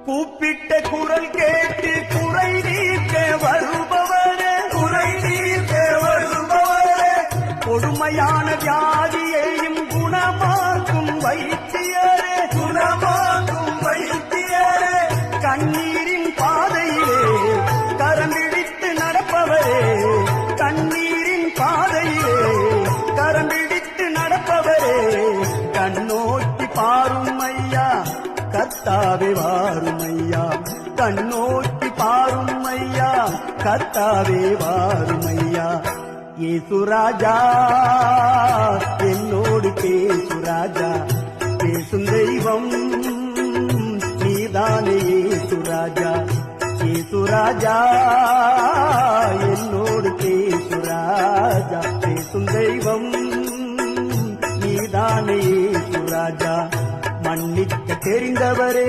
கூப்பிட்ட குரல் கேட்டு குறை நீக்க வருபவரே, குறை நீக்க வருபவரே, கொடுமையான வியாதியையும் குணமாக்கும் வைத்தியரே, குணமாக்கும் வைத்தியரே, கண்ணீரின் பாதையிலே கரம் பிடித்து நடப்பவரே, கண்ணீரின் பாதையிலே கரம் பிடித்து நடப்பவரே, கண்ணோக்கி பாரும் ஐயா கர்த்தாவே வாரும் ஐயா, கண்ணோக்கி பாரும் ஐயா கர்த்தாவே வாரும் ஐயா. ஏசுராஜா என்னோடு பேசுராஜா, பேசும் தெய்வம் நீதானே ஏசுராஜா, ஏசுராஜா என்னோடு பேசுராஜா, பேசும் தெய்வம் நீதானே ஏசுராஜா. மன்னிக்க தெரிந்தவரே,